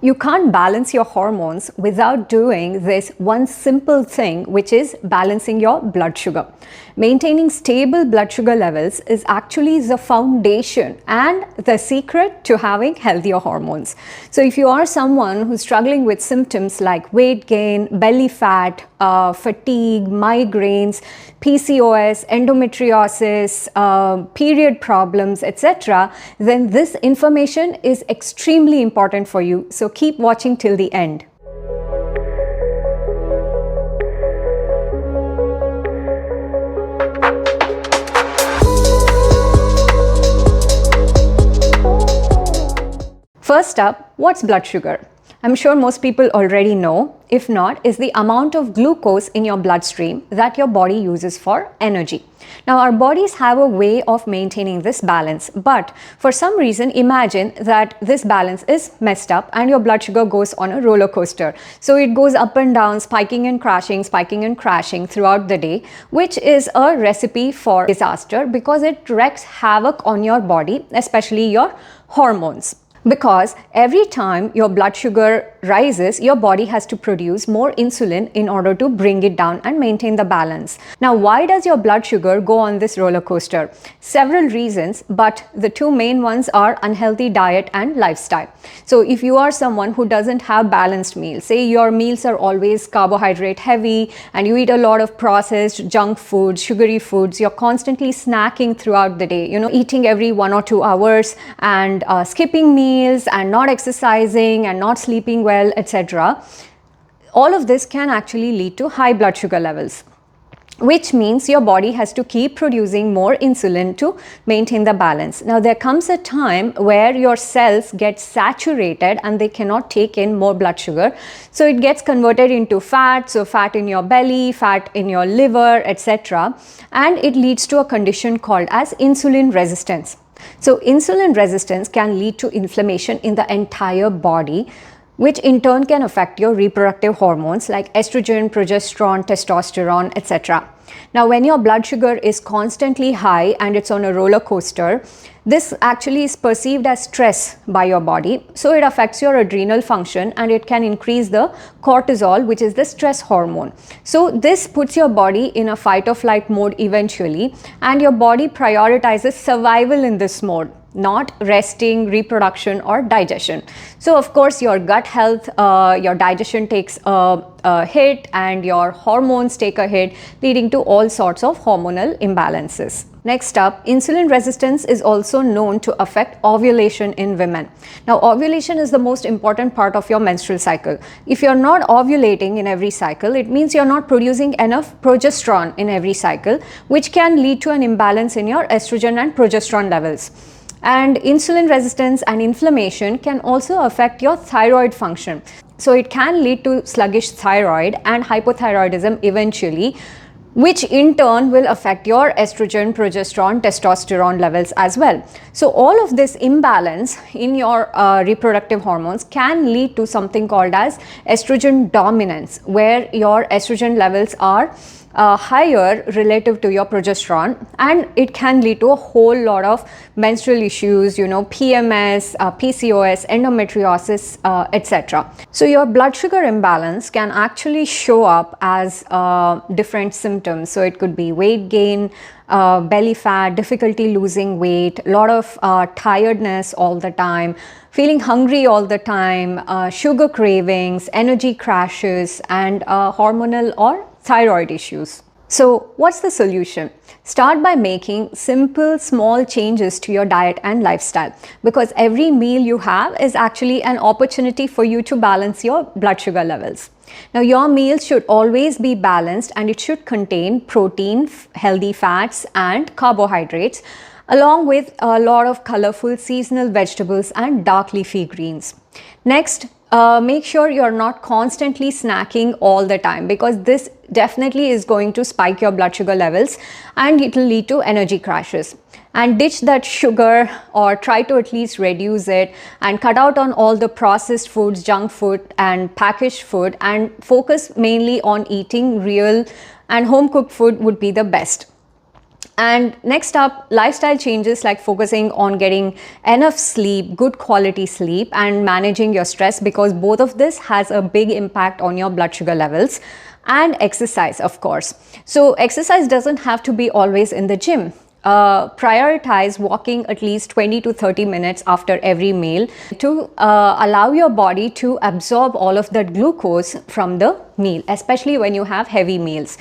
You can't balance your hormones without doing this one simple thing, which is balancing your blood sugar. Maintaining stable blood sugar levels is actually the foundation and the secret to having healthier hormones. So if you are someone who's struggling with symptoms like weight gain, belly fat, fatigue, migraines, PCOS, endometriosis, period problems, etc., then this information is extremely important for you. So keep watching till the end. First up, what's blood sugar? I'm sure most people already know. If not, is the amount of glucose in your bloodstream that your body uses for energy. Now, our bodies have a way of maintaining this balance, but for some reason, imagine that this balance is messed up and your blood sugar goes on a roller coaster. So it goes up and down, spiking and crashing throughout the day, which is a recipe for disaster because it wreaks havoc on your body, especially your hormones. Because every time your blood sugar rises, your body has to produce more insulin in order to bring it down and maintain the balance. Now, why does your blood sugar go on this roller coaster? Several reasons, but the two main ones are unhealthy diet and lifestyle. So if you are someone who doesn't have balanced meals, say your meals are always carbohydrate heavy and you eat a lot of processed junk foods, sugary foods, you're constantly snacking throughout the day, eating every 1 or 2 hours and skipping meals and not exercising and not sleeping well, etc. All of this can actually lead to high blood sugar levels, which means your body has to keep producing more insulin to maintain the balance. Now, there comes a time where your cells get saturated and they cannot take in more blood sugar. So it gets converted into fat, so fat in your belly, fat in your liver, etc. And it leads to a condition called as insulin resistance. So insulin resistance can lead to inflammation in the entire body, which in turn can affect your reproductive hormones like estrogen, progesterone, testosterone, etc. Now, when your blood sugar is constantly high and it's on a roller coaster, this actually is perceived as stress by your body. So it affects your adrenal function and it can increase the cortisol, which is the stress hormone. So this puts your body in a fight or flight mode eventually, and your body prioritizes survival in this mode, not resting, reproduction or digestion. So of course your gut health, your digestion takes a hit and your hormones take a hit, leading to all sorts of hormonal imbalances. Next up, insulin resistance is also known to affect ovulation in women. Now, ovulation is the most important part of your menstrual cycle. If you're not ovulating in every cycle, it means you're not producing enough progesterone in every cycle, which can lead to an imbalance in your estrogen and progesterone levels. And insulin resistance and inflammation can also affect your thyroid function. So it can lead to sluggish thyroid and hypothyroidism eventually, which in turn will affect your estrogen, progesterone, testosterone levels as well. So all of this imbalance in your reproductive hormones can lead to something called as estrogen dominance, where your estrogen levels are higher relative to your progesterone, and it can lead to a whole lot of menstrual issues, PMS, PCOS, endometriosis, etc. So your blood sugar imbalance can actually show up as different symptoms. So it could be weight gain, belly fat, difficulty losing weight, a lot of tiredness all the time, feeling hungry all the time, sugar cravings, energy crashes, and hormonal or thyroid issues. So what's the solution? Start by making simple, small changes to your diet and lifestyle, because every meal you have is actually an opportunity for you to balance your blood sugar levels. Now, your meals should always be balanced and it should contain protein, healthy fats and carbohydrates, along with a lot of colorful seasonal vegetables and dark leafy greens. Next, make sure you're not constantly snacking all the time, because this definitely is going to spike your blood sugar levels and it will lead to energy crashes. And ditch that sugar, or try to at least reduce it, and cut out on all the processed foods, junk food and packaged food, and focus mainly on eating real and home cooked food would be the best. And next up, lifestyle changes like focusing on getting enough sleep, good quality sleep, and managing your stress, because both of this has a big impact on your blood sugar levels. And exercise, of course. So exercise doesn't have to be always in the gym. Prioritize walking at least 20 to 30 minutes after every meal to allow your body to absorb all of that glucose from the meal, especially when you have heavy meals.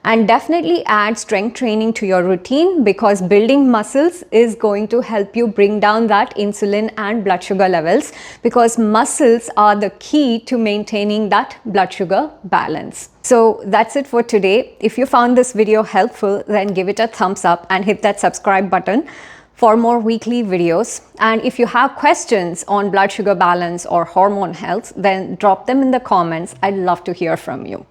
And definitely add strength training to your routine, because building muscles is going to help you bring down that insulin and blood sugar levels, because muscles are the key to maintaining that blood sugar balance. So that's it for today. If you found this video helpful, then give it a thumbs up and hit that subscribe button for more weekly videos. And if you have questions on blood sugar balance or hormone health, then drop them in the comments. I'd love to hear from you.